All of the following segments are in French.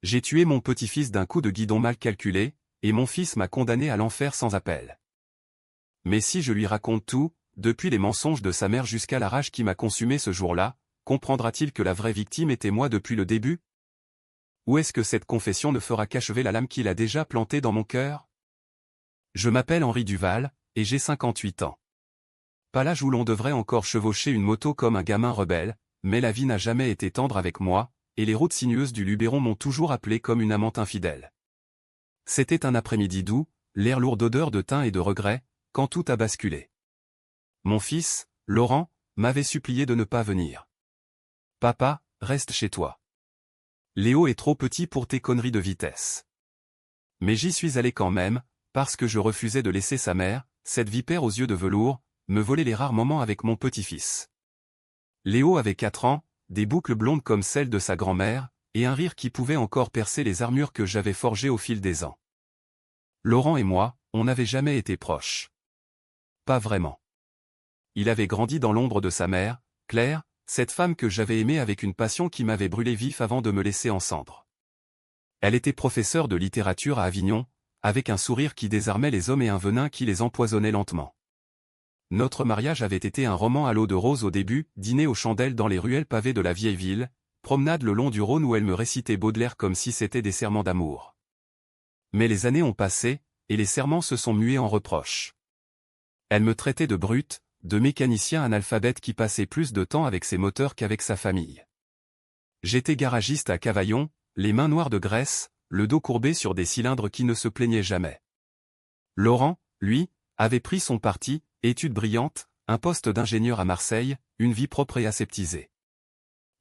J'ai tué mon petit-fils d'un coup de guidon mal calculé, et mon fils m'a condamné à l'enfer sans appel. Mais si je lui raconte tout, depuis les mensonges de sa mère jusqu'à la rage qui m'a consumé ce jour-là, comprendra-t-il que la vraie victime était moi depuis le début? Ou est-ce que cette confession ne fera qu'achever la lame qu'il a déjà plantée dans mon cœur? Je m'appelle Henri Duval, et j'ai 58 ans. Pas l'âge où l'on devrait encore chevaucher une moto comme un gamin rebelle, mais la vie n'a jamais été tendre avec moi, et les routes sinueuses du Luberon m'ont toujours appelé comme une amante infidèle. C'était un après-midi doux, l'air lourd d'odeur de thym et de regret, quand tout a basculé. Mon fils, Laurent, m'avait supplié de ne pas venir. Papa, reste chez toi. Léo est trop petit pour tes conneries de vitesse. Mais j'y suis allé quand même, parce que je refusais de laisser sa mère, cette vipère aux yeux de velours, me voler les rares moments avec mon petit-fils. Léo avait 4 ans, des boucles blondes comme celles de sa grand-mère, et un rire qui pouvait encore percer les armures que j'avais forgées au fil des ans. Laurent et moi, on n'avait jamais été proches. Pas vraiment. Il avait grandi dans l'ombre de sa mère, Claire, cette femme que j'avais aimée avec une passion qui m'avait brûlé vif avant de me laisser en cendres. Elle était professeure de littérature à Avignon, avec un sourire qui désarmait les hommes et un venin qui les empoisonnait lentement. Notre mariage avait été un roman à l'eau de rose au début, dîner aux chandelles dans les ruelles pavées de la vieille ville, promenade le long du Rhône où elle me récitait Baudelaire comme si c'était des serments d'amour. Mais les années ont passé, et les serments se sont mués en reproches. Elle me traitait de brute, de mécanicien analphabète qui passait plus de temps avec ses moteurs qu'avec sa famille. J'étais garagiste à Cavaillon, les mains noires de graisse, le dos courbé sur des cylindres qui ne se plaignaient jamais. Laurent, lui, avait pris son parti, études brillantes, un poste d'ingénieur à Marseille, une vie propre et aseptisée.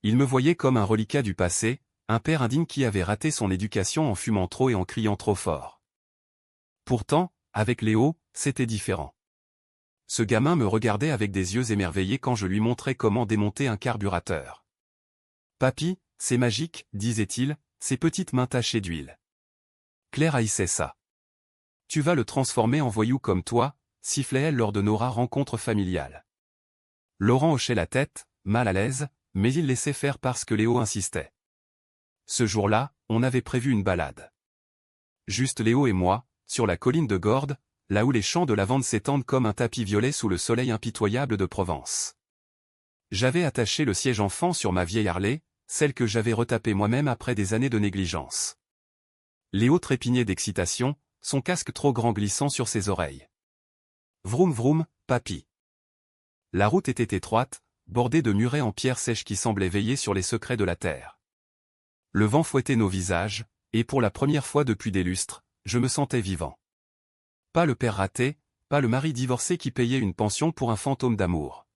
Il me voyait comme un reliquat du passé, un père indigne qui avait raté son éducation en fumant trop et en criant trop fort. Pourtant, avec Léo, c'était différent. Ce gamin me regardait avec des yeux émerveillés quand je lui montrais comment démonter un carburateur. « Papy, c'est magique, disait-il, ses petites mains tachées d'huile. Claire haïssait ça. Tu vas le transformer en voyou comme toi, sifflait-elle lors de nos rares rencontres familiales. Laurent hochait la tête, mal à l'aise, mais il laissait faire parce que Léo insistait. Ce jour-là, on avait prévu une balade. Juste Léo et moi, sur la colline de Gordes, là où les champs de lavande s'étendent comme un tapis violet sous le soleil impitoyable de Provence. J'avais attaché le siège enfant sur ma vieille Harley, celle que j'avais retapée moi-même après des années de négligence. Léo trépignait d'excitation, son casque trop grand glissant sur ses oreilles. Vroom vroom, papy. La route était étroite, bordée de murets en pierre sèche qui semblaient veiller sur les secrets de la terre. Le vent fouettait nos visages, et pour la première fois depuis des lustres, je me sentais vivant. Pas le père raté, pas le mari divorcé qui payait une pension pour un fantôme d'amour.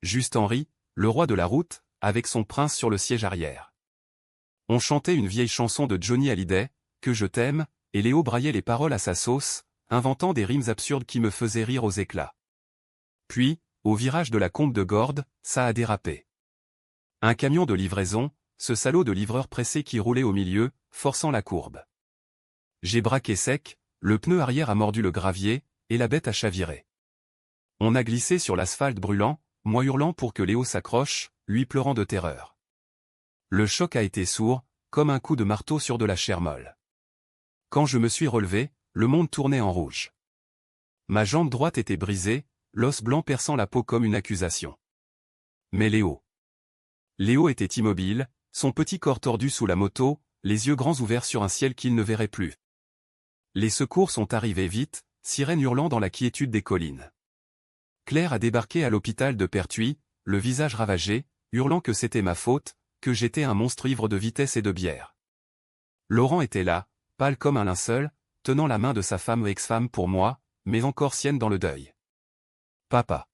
Juste Henri, le roi de la route, avec son prince sur le siège arrière. On chantait une vieille chanson de Johnny Hallyday, « Que je t'aime », et Léo braillait les paroles à sa sauce, inventant des rimes absurdes qui me faisaient rire aux éclats. Puis, au virage de la Combe de Gordes, ça a dérapé. Un camion de livraison, ce salaud de livreur pressé qui roulait au milieu, forçant la courbe. J'ai braqué sec, le pneu arrière a mordu le gravier, et la bête a chaviré. On a glissé sur l'asphalte brûlant, moi hurlant pour que Léo s'accroche, lui pleurant de terreur. Le choc a été sourd, comme un coup de marteau sur de la chair molle. Quand je me suis relevé, le monde tournait en rouge. Ma jambe droite était brisée, l'os blanc perçant la peau comme une accusation. Mais Léo. Léo était immobile, son petit corps tordu sous la moto, les yeux grands ouverts sur un ciel qu'il ne verrait plus. Les secours sont arrivés vite, sirènes hurlant dans la quiétude des collines. Claire a débarqué à l'hôpital de Pertuis, le visage ravagé, hurlant que c'était ma faute, que j'étais un monstre ivre de vitesse et de bière. Laurent était là, pâle comme un linceul, tenant la main de sa femme ou ex-femme pour moi, mais encore sienne dans le deuil. « Papa.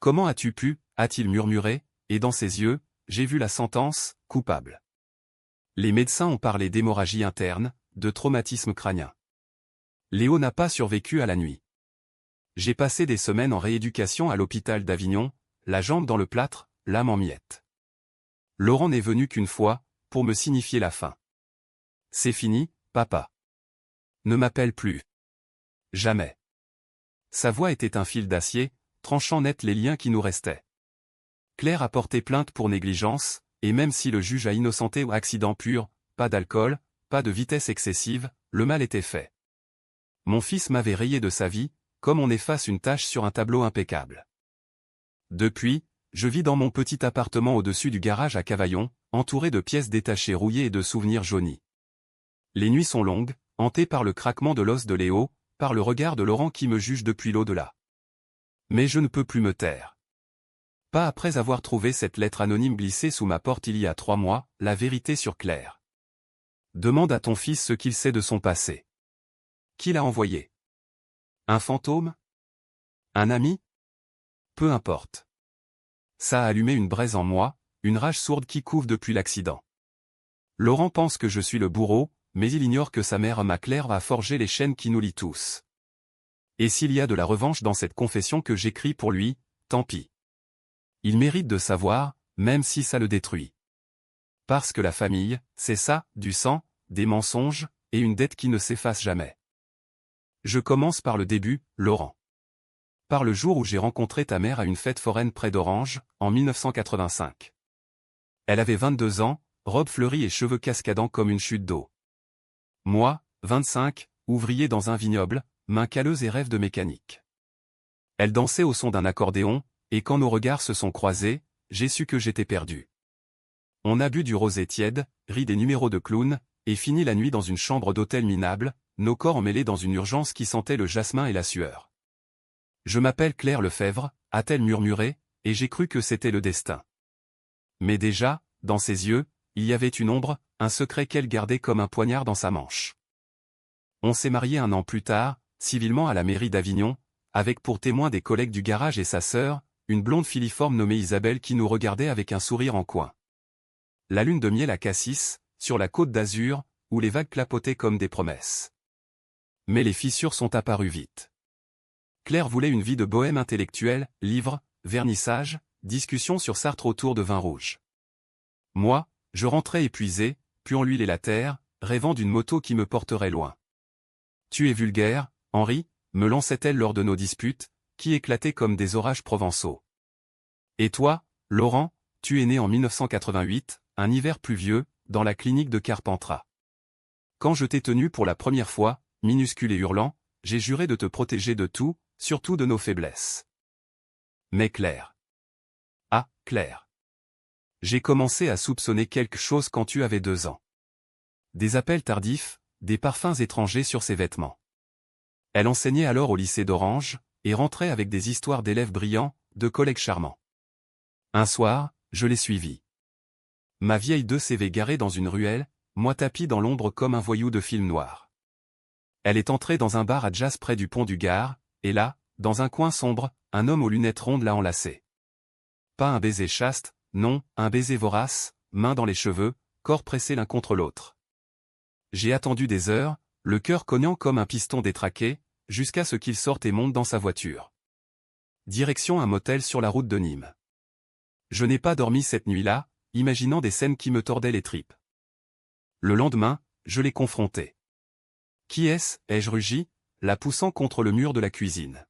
Comment as-tu pu » a-t-il murmuré, et dans ses yeux, j'ai vu la sentence, coupable. Les médecins ont parlé d'hémorragie interne, de traumatisme crânien. Léo n'a pas survécu à la nuit. J'ai passé des semaines en rééducation à l'hôpital d'Avignon, la jambe dans le plâtre, l'âme en miettes. Laurent n'est venu qu'une fois, pour me signifier la fin. C'est fini, papa. Ne m'appelle plus. Jamais. Sa voix était un fil d'acier, tranchant net les liens qui nous restaient. Claire a porté plainte pour négligence, et même si le juge a innocenté ou accident pur, pas d'alcool, pas de vitesse excessive, le mal était fait. Mon fils m'avait rayé de sa vie, comme on efface une tache sur un tableau impeccable. Depuis, je vis dans mon petit appartement au-dessus du garage à Cavaillon, entouré de pièces détachées rouillées et de souvenirs jaunis. Les nuits sont longues, hantées par le craquement de l'os de Léo, par le regard de Laurent qui me juge depuis l'au-delà. Mais je ne peux plus me taire. Pas après avoir trouvé cette lettre anonyme glissée sous ma porte il y a 3 mois, la vérité sur Claire. Demande à ton fils ce qu'il sait de son passé. Qui l'a envoyé? Un fantôme? Un ami? Peu importe. Ça a allumé une braise en moi, une rage sourde qui couve depuis l'accident. Laurent pense que je suis le bourreau, mais il ignore que sa mère Claire va forger les chaînes qui nous lient tous. Et s'il y a de la revanche dans cette confession que j'écris pour lui, tant pis. Il mérite de savoir, même si ça le détruit. Parce que la famille, c'est ça, du sang, des mensonges, et une dette qui ne s'efface jamais. Je commence par le début, Laurent. Par le jour où j'ai rencontré ta mère à une fête foraine près d'Orange, en 1985. Elle avait 22 ans, robe fleurie et cheveux cascadants comme une chute d'eau. Moi, 25, ouvrier dans un vignoble, main calleuse et rêve de mécanique. Elle dansait au son d'un accordéon, et quand nos regards se sont croisés, j'ai su que j'étais perdu. On a bu du rosé tiède, ri des numéros de clown, et fini la nuit dans une chambre d'hôtel minable, nos corps emmêlés dans une urgence qui sentait le jasmin et la sueur. Je m'appelle Claire Lefebvre, a-t-elle murmuré, et j'ai cru que c'était le destin. Mais déjà, dans ses yeux, il y avait une ombre, un secret qu'elle gardait comme un poignard dans sa manche. On s'est mariés 1 an plus tard, civilement à la mairie d'Avignon, avec pour témoins des collègues du garage et sa sœur, une blonde filiforme nommée Isabelle qui nous regardait avec un sourire en coin. La lune de miel à Cassis, sur la côte d'Azur, où les vagues clapotaient comme des promesses. Mais les fissures sont apparues vite. Claire voulait une vie de bohème intellectuelle, livres, vernissage, discussions sur Sartre autour de vin rouge. Moi, je rentrais épuisé, puant l'huile et la terre, rêvant d'une moto qui me porterait loin. Tu es vulgaire, Henri, me lançait-elle lors de nos disputes, qui éclataient comme des orages provençaux. Et toi, Laurent, tu es né en 1988, un hiver pluvieux, dans la clinique de Carpentras. Quand je t'ai tenu pour la première fois, minuscule et hurlant, j'ai juré de te protéger de tout, surtout de nos faiblesses. Mais Claire. Ah, Claire. J'ai commencé à soupçonner quelque chose quand tu avais 2 ans. Des appels tardifs, des parfums étrangers sur ses vêtements. Elle enseignait alors au lycée d'Orange, et rentrait avec des histoires d'élèves brillants, de collègues charmants. Un soir, je l'ai suivie. Ma vieille 2CV garée dans une ruelle, moi tapi dans l'ombre comme un voyou de film noir. Elle est entrée dans un bar à jazz près du pont du Gard, et là, dans un coin sombre, un homme aux lunettes rondes l'a enlacée. Pas un baiser chaste, non, un baiser vorace, mains dans les cheveux, corps pressés l'un contre l'autre. J'ai attendu des heures, le cœur cognant comme un piston détraqué, jusqu'à ce qu'il sorte et monte dans sa voiture. Direction un motel sur la route de Nîmes. Je n'ai pas dormi cette nuit-là, imaginant des scènes qui me tordaient les tripes. Le lendemain, je l'ai confrontée. Qui est-ce, ai-je rugi, la poussant contre le mur de la cuisine.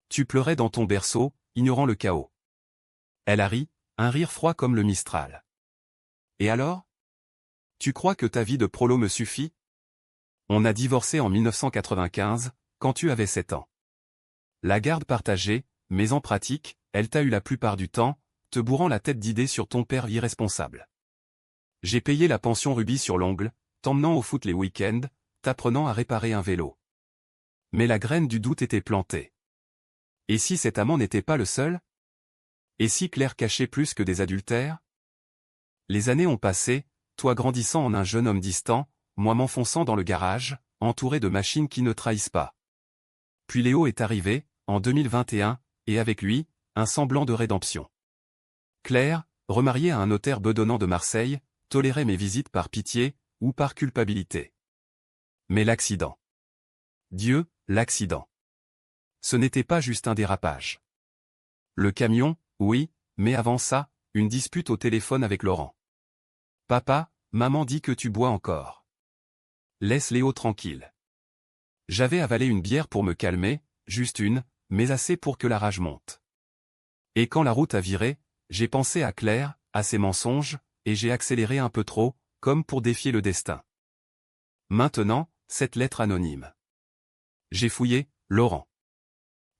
Tu pleurais dans ton berceau, ignorant le chaos. Elle a ri, un rire froid comme le Mistral. Et alors? Tu crois que ta vie de prolo me suffit? On a divorcé en 1995, quand tu avais 7 ans. La garde partagée, mais en pratique, elle t'a eu la plupart du temps, te bourrant la tête d'idées sur ton père irresponsable. J'ai payé la pension rubis sur l'ongle, t'emmenant au foot les week-ends, t'apprenant à réparer un vélo. Mais la graine du doute était plantée. Et si cet amant n'était pas le seul? Et si Claire cachait plus que des adultères? Les années ont passé, toi grandissant en un jeune homme distant, moi m'enfonçant dans le garage, entouré de machines qui ne trahissent pas. Puis Léo est arrivé, en 2021, et avec lui, un semblant de rédemption. Claire, remariée à un notaire bedonnant de Marseille, tolérait mes visites par pitié, ou par culpabilité. Mais l'accident. Dieu, l'accident. Ce n'était pas juste un dérapage. Le camion, oui, mais avant ça, une dispute au téléphone avec Laurent. Papa, maman dit que tu bois encore. Laisse Léo tranquille. J'avais avalé une bière pour me calmer, juste une, mais assez pour que la rage monte. Et quand la route a viré, j'ai pensé à Claire, à ses mensonges, et j'ai accéléré un peu trop, comme pour défier le destin. Maintenant, cette lettre anonyme. J'ai fouillé, Laurent.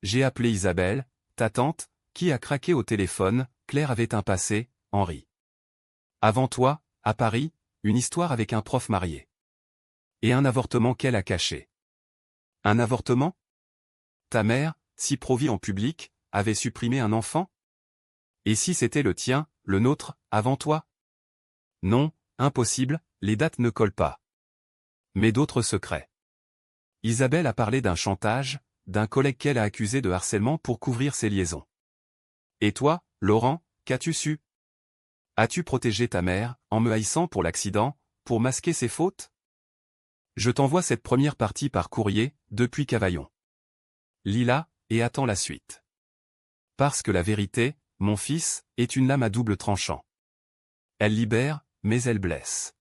J'ai appelé Isabelle, ta tante, qui a craqué au téléphone. Claire avait un passé, Henri. Avant toi, à Paris, une histoire avec un prof marié. Et un avortement qu'elle a caché. Un avortement? Ta mère, si pro-vie en public, avait supprimé un enfant? Et si c'était le tien, le nôtre, avant toi? Non, impossible, les dates ne collent pas. Mais d'autres secrets. Isabelle a parlé d'un chantage, d'un collègue qu'elle a accusé de harcèlement pour couvrir ses liaisons. Et toi, Laurent, qu'as-tu su? As-tu protégé ta mère, en me haïssant pour l'accident, pour masquer ses fautes? Je t'envoie cette première partie par courrier, depuis Cavaillon. Lis-la, et attends la suite. Parce que la vérité, mon fils, est une lame à double tranchant. Elle libère, mais elle blesse.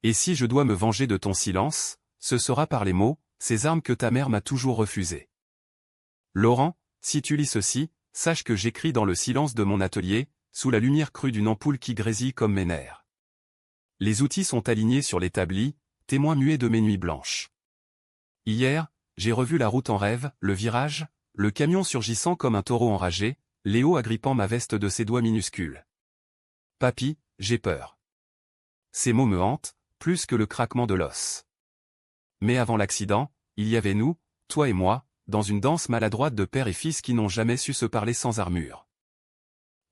Et si je dois me venger de ton silence, ce sera par les mots, ces armes que ta mère m'a toujours refusées. Laurent, si tu lis ceci, sache que j'écris dans le silence de mon atelier, sous la lumière crue d'une ampoule qui grésille comme mes nerfs. Les outils sont alignés sur l'établi, témoins muets de mes nuits blanches. Hier, j'ai revu la route en rêve, le virage, le camion surgissant comme un taureau enragé, Léo agrippant ma veste de ses doigts minuscules. Papy, j'ai peur. Ces mots me hantent, plus que le craquement de l'os. Mais avant l'accident, il y avait nous, toi et moi, dans une danse maladroite de père et fils qui n'ont jamais su se parler sans armure.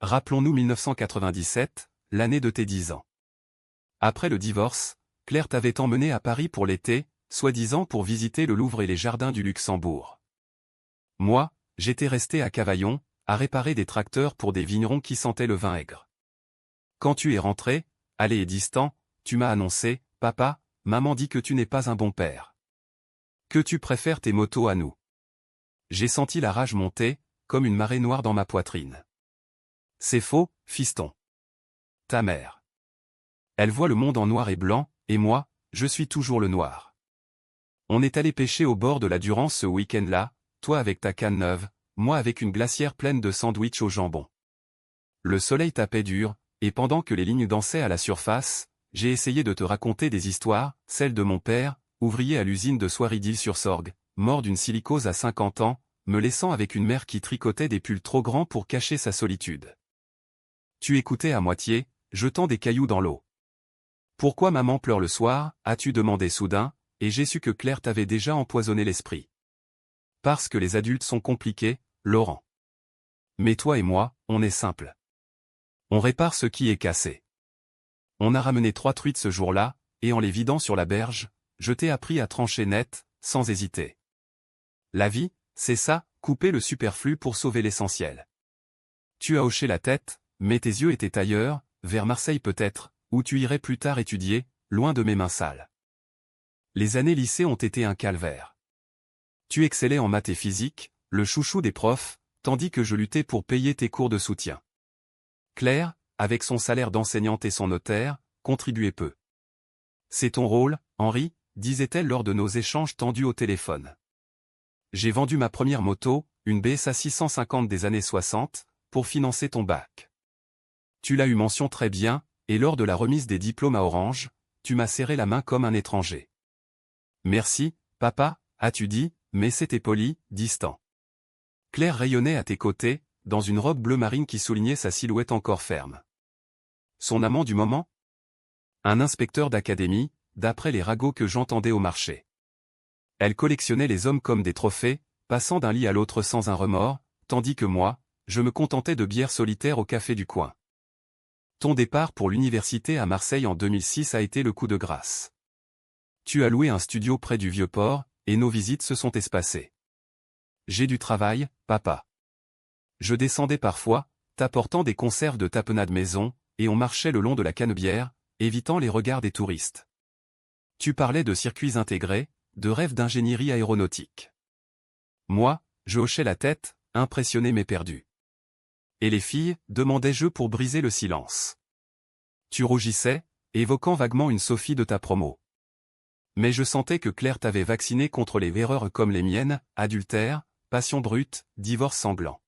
Rappelons-nous 1997, l'année de tes 10 ans. Après le divorce, Claire t'avait emmené à Paris pour l'été, soi-disant pour visiter le Louvre et les jardins du Luxembourg. Moi, j'étais resté à Cavaillon, à réparer des tracteurs pour des vignerons qui sentaient le vin aigre. Quand tu es rentré, allé et distant, tu m'as annoncé, « Papa, maman dit que tu n'es pas un bon père. Que tu préfères tes motos à nous. » J'ai senti la rage monter, comme une marée noire dans ma poitrine. C'est faux, fiston. Ta mère. Elle voit le monde en noir et blanc, et moi, je suis toujours le noir. On est allé pêcher au bord de la Durance ce week-end-là, toi avec ta canne neuve, moi avec une glacière pleine de sandwichs au jambon. Le soleil tapait dur, et pendant que les lignes dansaient à la surface, j'ai essayé de te raconter des histoires, celle de mon père, ouvrier à l'usine de Soiridil-sur-Sorgue, mort d'une silicose à 50 ans, me laissant avec une mère qui tricotait des pulls trop grands pour cacher sa solitude. Tu écoutais à moitié, jetant des cailloux dans l'eau. Pourquoi maman pleure le soir, as-tu demandé soudain, et j'ai su que Claire t'avait déjà empoisonné l'esprit. Parce que les adultes sont compliqués, Laurent. Mais toi et moi, on est simple. On répare ce qui est cassé. On a ramené 3 truites ce jour-là, et en les vidant sur la berge, je t'ai appris à trancher net, sans hésiter. La vie, c'est ça, couper le superflu pour sauver l'essentiel. Tu as hoché la tête, mais tes yeux étaient ailleurs, vers Marseille peut-être, où tu irais plus tard étudier, loin de mes mains sales. Les années lycée ont été un calvaire. Tu excellais en maths et physique, le chouchou des profs, tandis que je luttais pour payer tes cours de soutien. Claire, avec son salaire d'enseignante et son notaire, contribuait peu. C'est ton rôle, Henri, disait-elle lors de nos échanges tendus au téléphone. J'ai vendu ma première moto, une BSA 650 des années 60, pour financer ton bac. Tu l'as eu mention très bien, et lors de la remise des diplômes à Orange, tu m'as serré la main comme un étranger. Merci, papa, as-tu dit, mais c'était poli, distant. Claire rayonnait à tes côtés, dans une robe bleu marine qui soulignait sa silhouette encore ferme. Son amant du moment? Un inspecteur d'académie, d'après les ragots que j'entendais au marché. Elle collectionnait les hommes comme des trophées, passant d'un lit à l'autre sans un remords, tandis que moi, je me contentais de bières solitaires au café du coin. Ton départ pour l'université à Marseille en 2006 a été le coup de grâce. Tu as loué un studio près du Vieux-Port, et nos visites se sont espacées. J'ai du travail, papa. Je descendais parfois, t'apportant des conserves de tapenade maison, et on marchait le long de la Canebière, évitant les regards des touristes. Tu parlais de circuits intégrés, de rêves d'ingénierie aéronautique. Moi, je hochais la tête, impressionné mais perdu. Et les filles, demandais-je pour briser le silence. Tu rougissais, évoquant vaguement une Sophie de ta promo. Mais je sentais que Claire t'avait vacciné contre les erreurs comme les miennes, adultère, passion brute, divorce sanglant.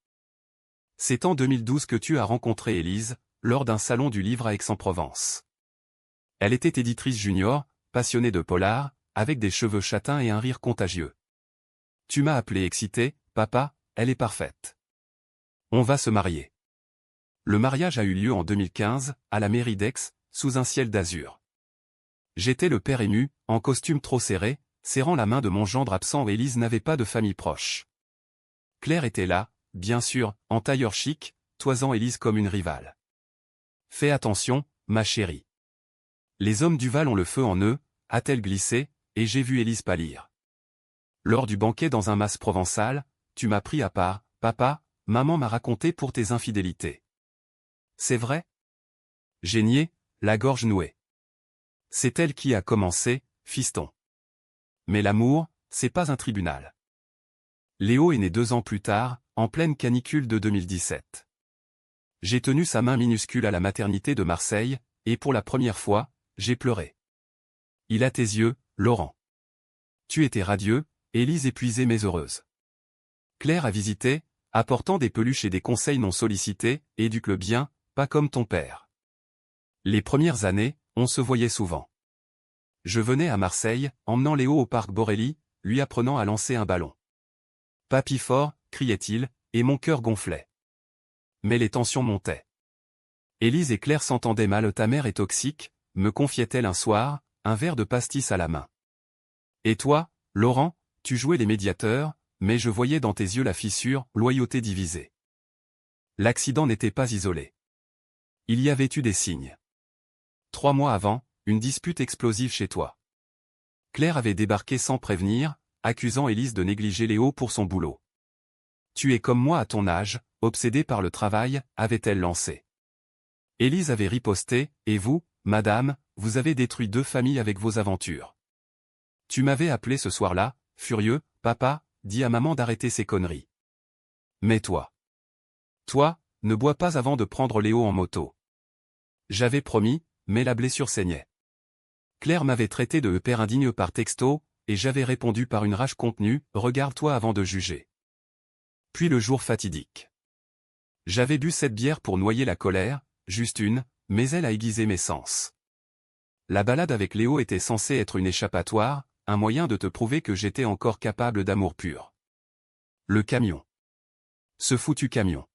C'est en 2012 que tu as rencontré Élise, lors d'un salon du livre à Aix-en-Provence. Elle était éditrice junior, passionnée de polar, avec des cheveux châtains et un rire contagieux. Tu m'as appelé excité, papa, elle est parfaite. On va se marier. Le mariage a eu lieu en 2015, à la mairie d'Aix, sous un ciel d'azur. J'étais le père ému, en costume trop serré, serrant la main de mon gendre absent. Élise n'avait pas de famille proche. Claire était là, bien sûr, en tailleur chic, toisant Élise comme une rivale. Fais attention, ma chérie. Les hommes du Val ont le feu en eux, a-t-elle glissé, et j'ai vu Élise pâlir. Lors du banquet dans un mas provençal, tu m'as pris à part, papa, maman m'a raconté pour tes infidélités. C'est vrai? J'ai nié, la gorge nouée. C'est elle qui a commencé, fiston. Mais l'amour, c'est pas un tribunal. Léo est né 2 ans plus tard, en pleine canicule de 2017. J'ai tenu sa main minuscule à la maternité de Marseille, et pour la première fois, j'ai pleuré. Il a tes yeux, Laurent. Tu étais radieux, Élise épuisée mais heureuse. Claire a visité, apportant des peluches et des conseils non sollicités, éduque-le bien, pas comme ton père. Les premières années, on se voyait souvent. Je venais à Marseille, emmenant Léo au parc Borély, lui apprenant à lancer un ballon. Papy fort, criait-il, et mon cœur gonflait. Mais les tensions montaient. Élise et Claire s'entendaient mal. Ta mère est toxique, me confiait-elle un soir, un verre de pastis à la main. Et toi, Laurent, tu jouais les médiateurs, mais je voyais dans tes yeux la fissure, loyauté divisée. L'accident n'était pas isolé. Il y avait eu des signes. 3 mois avant, une dispute explosive chez toi. Claire avait débarqué sans prévenir, accusant Élise de négliger Léo pour son boulot. Tu es comme moi à ton âge, obsédée par le travail, avait-elle lancé. Élise avait riposté, et vous, madame, vous avez détruit 2 familles avec vos aventures. Tu m'avais appelé ce soir-là, furieux, papa, dis à maman d'arrêter ses conneries. Mais toi, ne bois pas avant de prendre Léo en moto. J'avais promis, mais la blessure saignait. Claire m'avait traité de père indigne par texto, et j'avais répondu par une rage contenue, regarde-toi avant de juger. Puis le jour fatidique. J'avais bu cette bière pour noyer la colère, juste une, mais elle a aiguisé mes sens. La balade avec Léo était censée être une échappatoire, un moyen de te prouver que j'étais encore capable d'amour pur. Le camion. Ce foutu camion.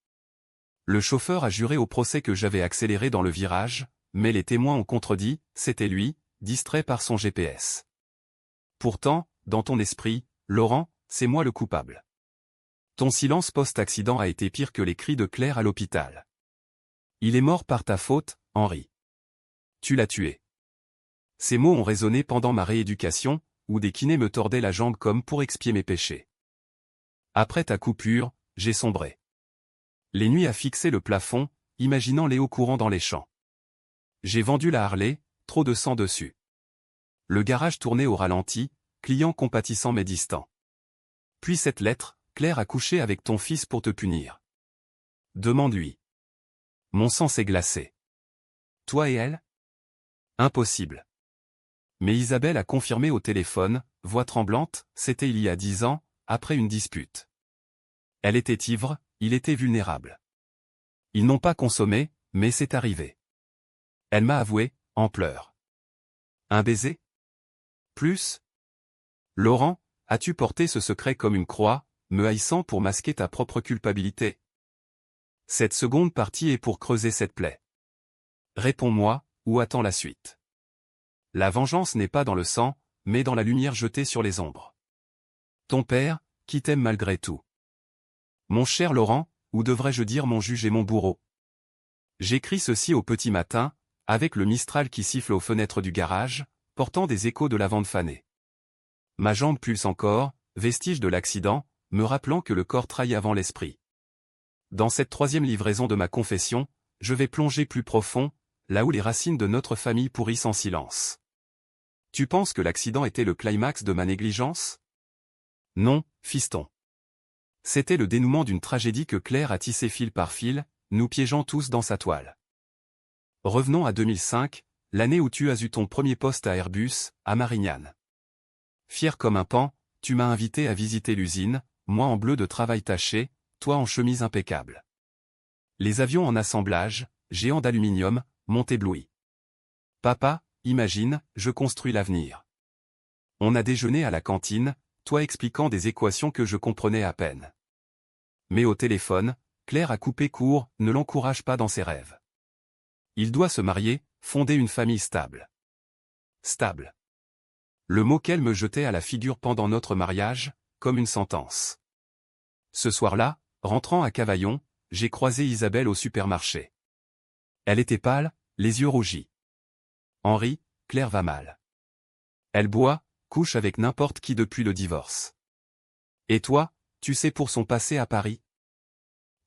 Le chauffeur a juré au procès que j'avais accéléré dans le virage, mais les témoins ont contredit, c'était lui, distrait par son GPS. Pourtant, dans ton esprit, Laurent, c'est moi le coupable. Ton silence post-accident a été pire que les cris de Claire à l'hôpital. Il est mort par ta faute, Henri. Tu l'as tué. Ces mots ont résonné pendant ma rééducation, où des kinés me tordaient la jambe comme pour expier mes péchés. Après ta coupure, j'ai sombré. Les nuits à fixer le plafond, imaginant Léo courant dans les champs. J'ai vendu la Harley, trop de sang dessus. Le garage tournait au ralenti, client compatissant mais distant. Puis cette lettre, Claire a couché avec ton fils pour te punir. Demande-lui. Mon sang s'est glacé. Toi et elle? Impossible. Mais Isabelle a confirmé au téléphone, voix tremblante, c'était il y a 10 ans, après une dispute. Elle était ivre, il était vulnérable. Ils n'ont pas consommé, mais c'est arrivé. Elle m'a avoué, en pleurs. Un baiser? Plus? Laurent, as-tu porté ce secret comme une croix, me haïssant pour masquer ta propre culpabilité? Cette seconde partie est pour creuser cette plaie. Réponds-moi, ou attends la suite. La vengeance n'est pas dans le sang, mais dans la lumière jetée sur les ombres. Ton père, qui t'aime malgré tout. Mon cher Laurent, ou devrais-je dire mon juge et mon bourreau? J'écris ceci au petit matin, avec le Mistral qui siffle aux fenêtres du garage, portant des échos de lavande fanée. Ma jambe pulse encore, vestige de l'accident, me rappelant que le corps trahit avant l'esprit. Dans cette 3e livraison de ma confession, je vais plonger plus profond, là où les racines de notre famille pourrissent en silence. Tu penses que l'accident était le climax de ma négligence? Non, fiston. C'était le dénouement d'une tragédie que Claire a tissée fil par fil, nous piégeant tous dans sa toile. Revenons à 2005, l'année où tu as eu ton premier poste à Airbus, à Marignane. Fier comme un paon, tu m'as invité à visiter l'usine, moi en bleu de travail taché, toi en chemise impeccable. Les avions en assemblage, géants d'aluminium, m'ont ébloui. Papa, imagine, je construis l'avenir. On a déjeuné à la cantine, toi expliquant des équations que je comprenais à peine. Mais au téléphone, Claire a coupé court, ne l'encourage pas dans ses rêves. Il doit se marier, fonder une famille stable. Stable. Le mot qu'elle me jetait à la figure pendant notre mariage, comme une sentence. Ce soir-là, rentrant à Cavaillon, j'ai croisé Isabelle au supermarché. Elle était pâle, les yeux rougis. Henri, Claire va mal. Elle boit, couche avec n'importe qui depuis le divorce. Et toi, tu sais pour son passé à Paris?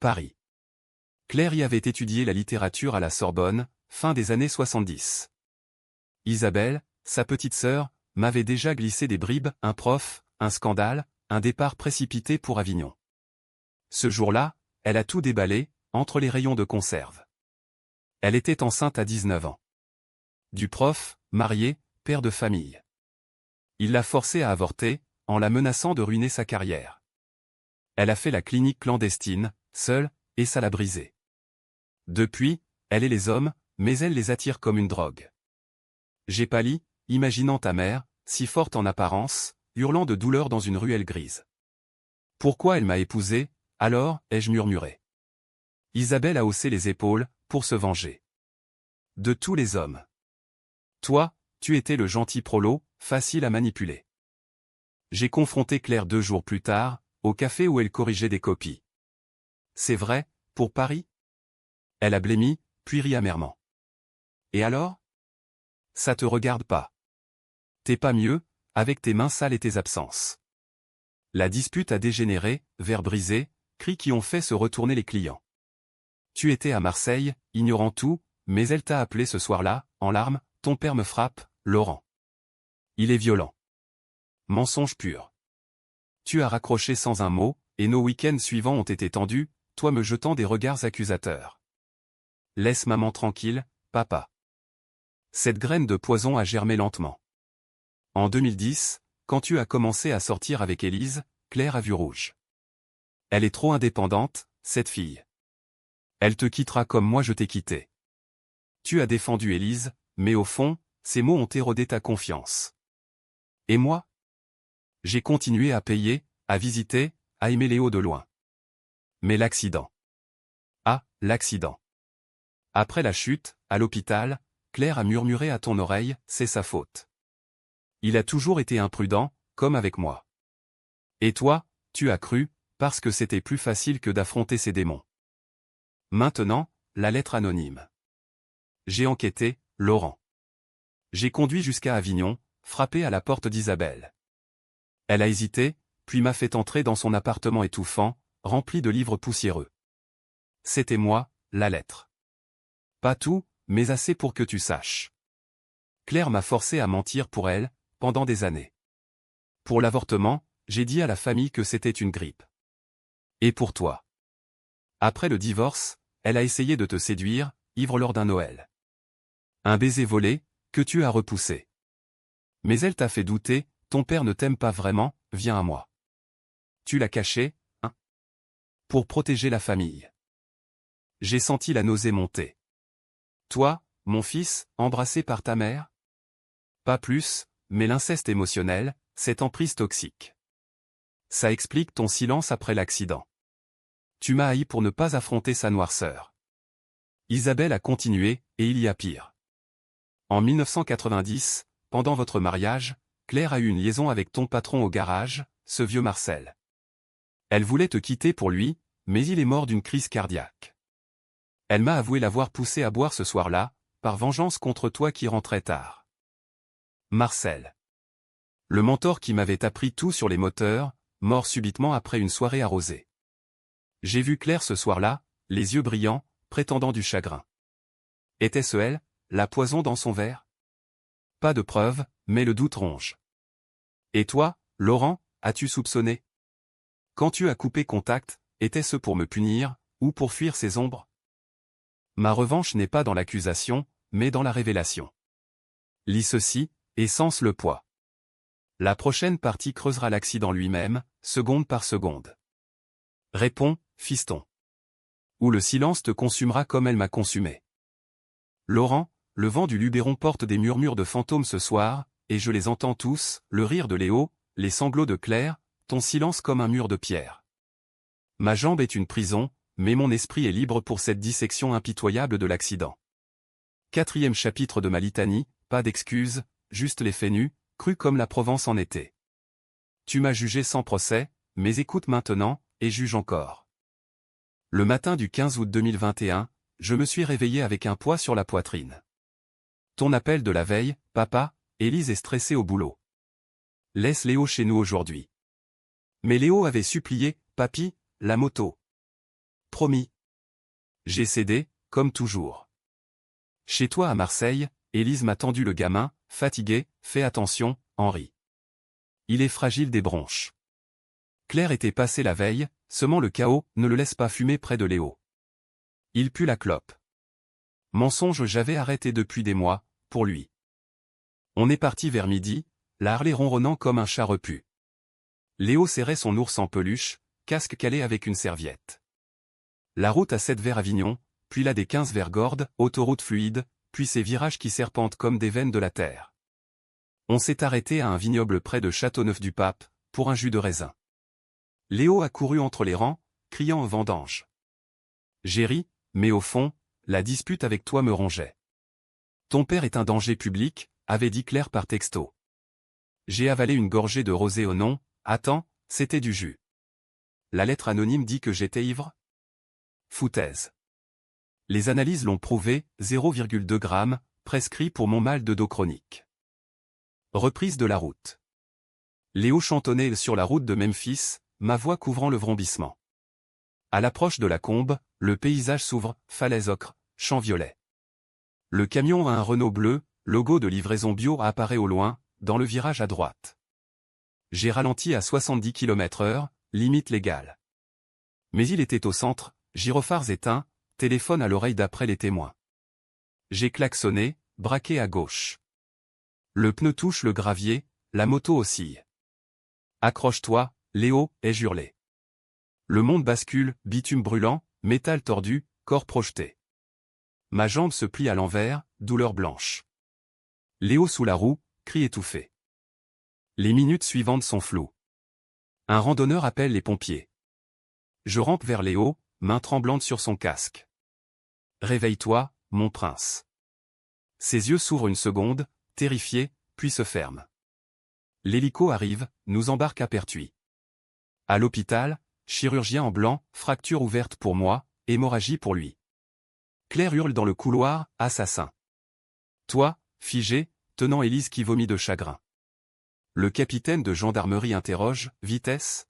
Paris. Claire y avait étudié la littérature à la Sorbonne, fin des années 70. Isabelle, sa petite sœur, m'avait déjà glissé des bribes, un prof, un scandale, un départ précipité pour Avignon. Ce jour-là, elle a tout déballé, entre les rayons de conserve. Elle était enceinte à 19 ans. Du prof, marié, père de famille. Il l'a forcée à avorter, en la menaçant de ruiner sa carrière. Elle a fait la clinique clandestine, seule, et ça l'a brisée. Depuis, elle est les hommes, mais elle les attire comme une drogue. J'ai pâli, imaginant ta mère, si forte en apparence, hurlant de douleur dans une ruelle grise. Pourquoi elle m'a épousé, alors, ai-je murmuré. Isabelle a haussé les épaules, pour se venger. De tous les hommes. Toi, tu étais le gentil prolo, facile à manipuler. J'ai confronté Claire 2 jours plus tard, au café où elle corrigeait des copies. C'est vrai, pour Paris? Elle a blêmi, puis rit amèrement. Et alors? Ça te regarde pas. T'es pas mieux, avec tes mains sales et tes absences. La dispute a dégénéré, verres brisés, cris qui ont fait se retourner les clients. Tu étais à Marseille, ignorant tout, mais elle t'a appelé ce soir-là, en larmes, ton père me frappe, Laurent. Il est violent. Mensonge pur. Tu as raccroché sans un mot, et nos week-ends suivants ont été tendus, toi me jetant des regards accusateurs. Laisse maman tranquille, papa. Cette graine de poison a germé lentement. En 2010, quand tu as commencé à sortir avec Élise, Claire a vu rouge. Elle est trop indépendante, cette fille. Elle te quittera comme moi je t'ai quitté. Tu as défendu Élise, mais au fond, ces mots ont érodé ta confiance. Et moi? J'ai continué à payer, à visiter, à aimer Léo de loin. Mais l'accident. Ah, l'accident. Après la chute, à l'hôpital, Claire a murmuré à ton oreille, c'est sa faute. Il a toujours été imprudent, comme avec moi. Et toi, tu as cru, parce que c'était plus facile que d'affronter ses démons. Maintenant, la lettre anonyme. J'ai enquêté, Laurent. J'ai conduit jusqu'à Avignon, frappé à la porte d'Isabelle. Elle a hésité, puis m'a fait entrer dans son appartement étouffant, rempli de livres poussiéreux. C'était moi, la lettre. Pas tout, mais assez pour que tu saches. Claire m'a forcé à mentir pour elle, pendant des années. Pour l'avortement, j'ai dit à la famille que c'était une grippe. Et pour toi. Après le divorce, elle a essayé de te séduire, ivre lors d'un Noël. Un baiser volé, que tu as repoussé. Mais elle t'a fait douter, ton père ne t'aime pas vraiment, viens à moi. Tu l'as caché, hein? Pour protéger la famille. J'ai senti la nausée monter. Toi, mon fils, embrassé par ta mère? Pas plus, mais l'inceste émotionnel, cette emprise toxique. Ça explique ton silence après l'accident. Tu m'as haï pour ne pas affronter sa noirceur. Isabelle a continué, et il y a pire. En 1990, pendant votre mariage, Claire a eu une liaison avec ton patron au garage, ce vieux Marcel. Elle voulait te quitter pour lui, mais il est mort d'une crise cardiaque. Elle m'a avoué l'avoir poussé à boire ce soir-là, par vengeance contre toi qui rentrais tard. Marcel. Le mentor qui m'avait appris tout sur les moteurs, mort subitement après une soirée arrosée. J'ai vu Claire ce soir-là, les yeux brillants, prétendant du chagrin. Était-ce elle, la poison dans son verre? Pas de preuve, mais le doute ronge. Et toi, Laurent, as-tu soupçonné? Quand tu as coupé contact, était-ce pour me punir, ou pour fuir ces ombres? Ma revanche n'est pas dans l'accusation, mais dans la révélation. Lis ceci, et sens le poids. La prochaine partie creusera l'accident lui-même, seconde par seconde. Réponds, fiston. Ou le silence te consumera comme elle m'a consumé. Laurent, le vent du Luberon porte des murmures de fantômes ce soir, et je les entends tous, le rire de Léo, les sanglots de Claire, ton silence comme un mur de pierre. Ma jambe est une prison, mais mon esprit est libre pour cette dissection impitoyable de l'accident. 4e chapitre de ma litanie, pas d'excuses, juste les faits nus, crus comme la Provence en été. Tu m'as jugé sans procès, mais écoute maintenant, et juge encore. Le matin du 15 août 2021, je me suis réveillé avec un poids sur la poitrine. Ton appel de la veille, papa, Élise est stressée au boulot. Laisse Léo chez nous aujourd'hui. Mais Léo avait supplié, papy, la moto. Promis. J'ai cédé, comme toujours. Chez toi à Marseille, Élise m'a tendu le gamin, fatigué, fais attention, Henri. Il est fragile des bronches. Claire était passée la veille, semant le chaos, ne le laisse pas fumer près de Léo. Il pue la clope. Mensonge, j'avais arrêté depuis des mois, pour lui. On est parti vers midi, la Harley ronronnant comme un chat repu. Léo serrait son ours en peluche, casque calé avec une serviette. La route à 7 vers Avignon, puis la des 15 vers Gordes, autoroute fluide, puis ces virages qui serpentent comme des veines de la terre. On s'est arrêté à un vignoble près de Châteauneuf-du-Pape, pour un jus de raisin. Léo a couru entre les rangs, criant aux vendanges. J'ai ri, mais au fond, la dispute avec toi me rongeait. Ton père est un danger public, avait dit Claire par texto. J'ai avalé une gorgée de rosé au nom, attends, c'était du jus. La lettre anonyme dit que j'étais ivre? Foutaise. Les analyses l'ont prouvé, 0,2 g, prescrit pour mon mal de dos chronique. Reprise de la route. Léo chantonnait sur la route de Memphis, ma voix couvrant le vrombissement. À l'approche de la Combe, le paysage s'ouvre, falaise ocre, champ violet. Le camion a un Renault bleu, logo de livraison bio apparaît au loin, dans le virage à droite. J'ai ralenti à 70 km/h, limite légale. Mais il était au centre, gyrophares éteints, téléphone à l'oreille d'après les témoins. J'ai klaxonné, braqué à gauche. Le pneu touche le gravier, la moto oscille. Accroche-toi, Léo, ai-je hurlé. Le monde bascule, bitume brûlant, métal tordu, corps projeté. Ma jambe se plie à l'envers, douleur blanche. Léo sous la roue, cri étouffé. Les minutes suivantes sont floues. Un randonneur appelle les pompiers. Je rampe vers Léo, main tremblante sur son casque. Réveille-toi, mon prince. Ses yeux s'ouvrent une seconde, terrifiés, puis se ferment. L'hélico arrive, nous embarque à Pertuis. À l'hôpital, chirurgien en blanc, fracture ouverte pour moi, hémorragie pour lui. Claire hurle dans le couloir, assassin. Toi, figé, tenant Élise qui vomit de chagrin. Le capitaine de gendarmerie interroge, vitesse?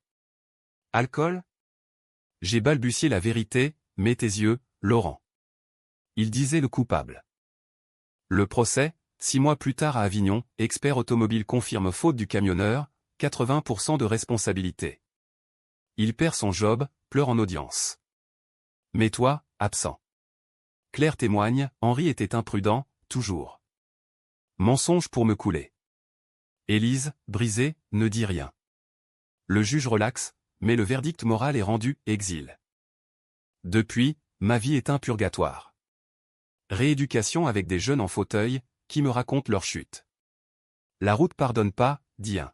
Alcool? J'ai balbutié la vérité, mets tes yeux, Laurent. Il disait le coupable. Le procès, 6 mois plus tard à Avignon, expert automobile confirme faute du camionneur, 80% de responsabilité. Il perd son job, pleure en audience. Mais toi, absent. Claire témoigne, Henri était imprudent, toujours. Mensonge pour me couler. Élise, brisée, ne dit rien. Le juge relaxe, mais le verdict moral est rendu, exil. Depuis, ma vie est un purgatoire. Rééducation avec des jeunes en fauteuil, qui me racontent leur chute. La route pardonne pas, dit un.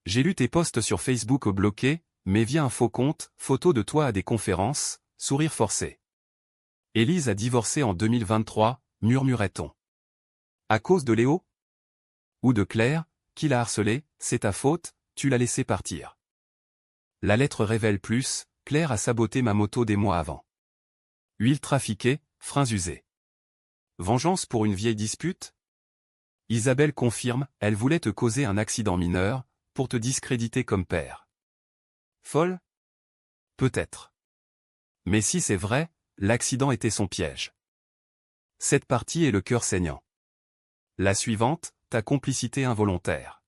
J'ai lu tes posts sur Facebook au bloqué, mais via un faux compte, photo de toi à des conférences, sourire forcé. Élise a divorcé en 2023, murmurait-on. À cause de Léo? Ou de Claire, qui l'a harcelé, c'est ta faute, tu l'as laissé partir. La lettre révèle plus, Claire a saboté ma moto des mois avant. Huile trafiquée, freins usés. Vengeance pour une vieille dispute? Isabelle confirme, elle voulait te causer un accident mineur, pour te discréditer comme père. Folle? Peut-être. Mais si c'est vrai, l'accident était son piège. Cette partie est le cœur saignant. La suivante, ta complicité involontaire.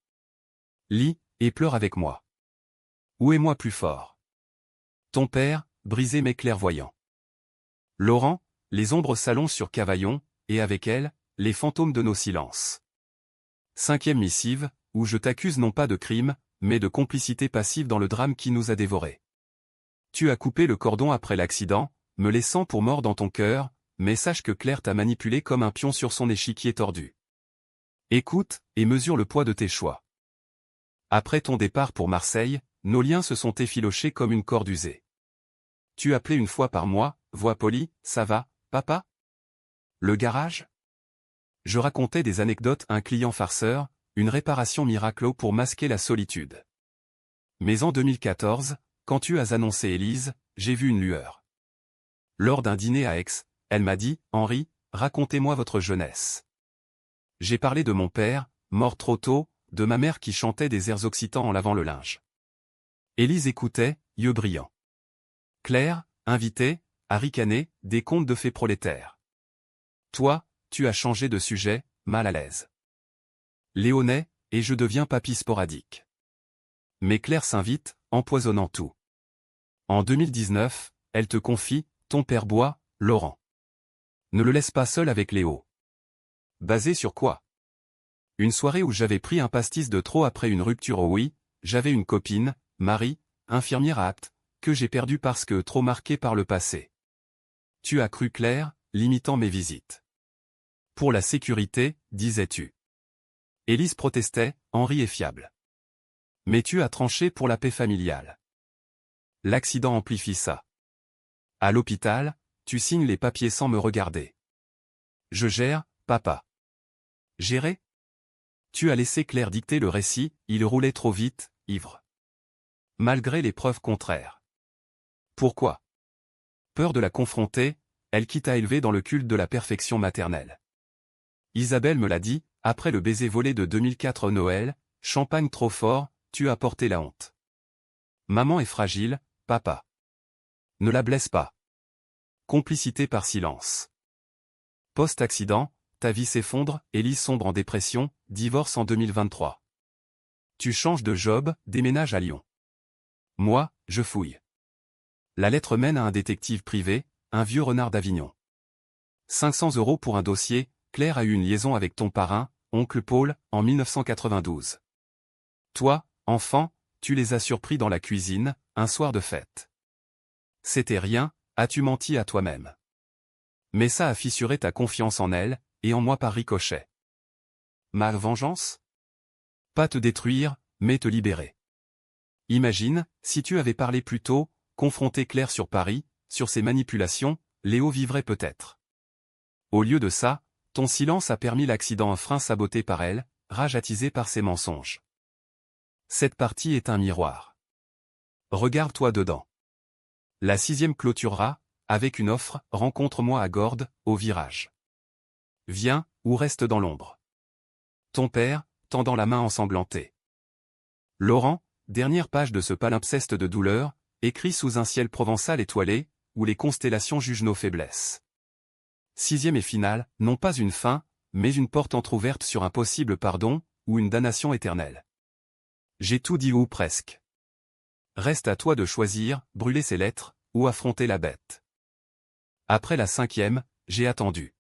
Lis, et pleure avec moi. Où est-moi plus fort? Ton père, brisé mais clairvoyant. Laurent, les ombres s'allongent sur Cavaillon, et avec elles, les fantômes de nos silences. 5e missive, où je t'accuse non pas de crime, mais de complicité passive dans le drame qui nous a dévorés. Tu as coupé le cordon après l'accident, me laissant pour mort dans ton cœur, mais sache que Claire t'a manipulé comme un pion sur son échiquier tordu. Écoute, et mesure le poids de tes choix. Après ton départ pour Marseille, nos liens se sont effilochés comme une corde usée. Tu appelais une fois par mois, voix polie, ça va, papa? Le garage? Je racontais des anecdotes à un client farceur, une réparation miracle pour masquer la solitude. Mais en 2014, quand tu as annoncé Élise, j'ai vu une lueur. Lors d'un dîner à Aix, elle m'a dit, Henri, racontez-moi votre jeunesse. J'ai parlé de mon père, mort trop tôt, de ma mère qui chantait des airs occitans en lavant le linge. Élise écoutait, yeux brillants. Claire, invitée, a ricané, des contes de fées prolétaires. Toi, tu as changé de sujet, mal à l'aise. Léonet, et je deviens papy sporadique. Mais Claire s'invite, empoisonnant tout. En 2019, elle te confie, ton père boit, Laurent. Ne le laisse pas seul avec Léo. Basé sur quoi? Une soirée où j'avais pris un pastis de trop après une rupture au oui, j'avais une copine, Marie, infirmière à Apt, que j'ai perdue parce que trop marquée par le passé. Tu as cru Claire, limitant mes visites. Pour la sécurité, disais-tu. Élise protestait, Henri est fiable. Mais tu as tranché pour la paix familiale. L'accident amplifie ça. À l'hôpital, tu signes les papiers sans me regarder. Je gère, papa. Gérer? Tu as laissé Claire dicter le récit, il roulait trop vite, ivre. Malgré les preuves contraires. Pourquoi? Peur de la confronter, elle qui t'a élevé dans le culte de la perfection maternelle. Isabelle me l'a dit, après le baiser volé de 2004 Noël, champagne trop fort, tu as porté la honte. Maman est fragile, papa. Ne la blesse pas. Complicité par silence. Post-accident, ta vie s'effondre, Élise sombre en dépression, divorce en 2023. Tu changes de job, déménages à Lyon. Moi, je fouille. La lettre mène à un détective privé, un vieux renard d'Avignon. 500 € pour un dossier, Claire a eu une liaison avec ton parrain, oncle Paul, en 1992. Toi, enfant, tu les as surpris dans la cuisine, un soir de fête. C'était rien, as-tu menti à toi-même. Mais ça a fissuré ta confiance en elle, et en moi par ricochet. Ma vengeance? Pas te détruire, mais te libérer. Imagine, si tu avais parlé plus tôt, confronté Claire sur Paris, sur ses manipulations, Léo vivrait peut-être. Au lieu de ça, ton silence a permis l'accident, un frein saboté par elle, rage attisée par ses mensonges. Cette partie est un miroir. Regarde-toi dedans. La 6e clôturera, avec une offre, rencontre-moi à Gordes, au virage. Viens, ou reste dans l'ombre. Ton père, tendant la main ensanglantée. Laurent, dernière page de ce palimpseste de douleur, écrit sous un ciel provençal étoilé, où les constellations jugent nos faiblesses. 6e et finale, non pas une fin, mais une porte entr'ouverte sur un possible pardon, ou une damnation éternelle. J'ai tout dit ou presque. Reste à toi de choisir, brûler ces lettres, ou affronter la bête. Après la 5e, j'ai attendu.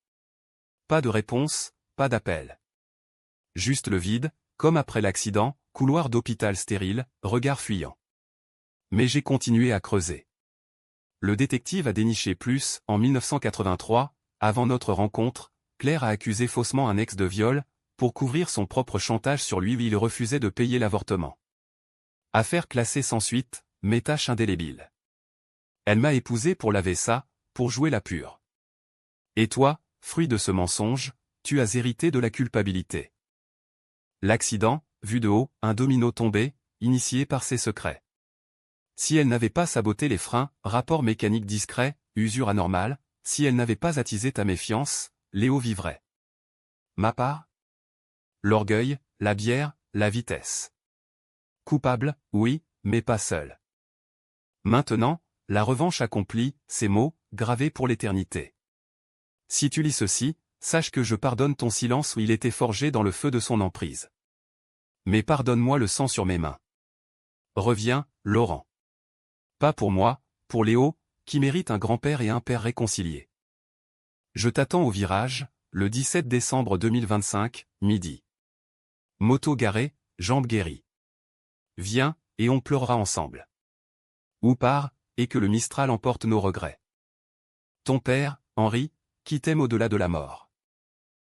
Pas de réponse, pas d'appel. Juste le vide, comme après l'accident, couloir d'hôpital stérile, regard fuyant. Mais j'ai continué à creuser. Le détective a déniché plus, en 1983, avant notre rencontre, Claire a accusé faussement un ex de viol, pour couvrir son propre chantage sur lui où il refusait de payer l'avortement. Affaire classée sans suite, mais tâche indélébile. Elle m'a épousé pour laver ça, pour jouer la pure. Et toi, fruit de ce mensonge, tu as hérité de la culpabilité. L'accident, vu de haut, un domino tombé, initié par ses secrets. Si elle n'avait pas saboté les freins, rapport mécanique discret, usure anormale, si elle n'avait pas attisé ta méfiance, Léo vivrait. Ma part? L'orgueil, la bière, la vitesse. Coupable, oui, mais pas seul. Maintenant, la revanche accomplie, ces mots, gravés pour l'éternité. Si tu lis ceci, sache que je pardonne ton silence où il était forgé dans le feu de son emprise. Mais pardonne-moi le sang sur mes mains. Reviens, Laurent. Pas pour moi, pour Léo, qui mérite un grand-père et un père réconciliés. Je t'attends au virage, le 17 décembre 2025, midi. Moto garée, jambes guéries. Viens, et on pleurera ensemble. Ou pars, et que le Mistral emporte nos regrets. Ton père, Henri, qui t'aime au-delà de la mort.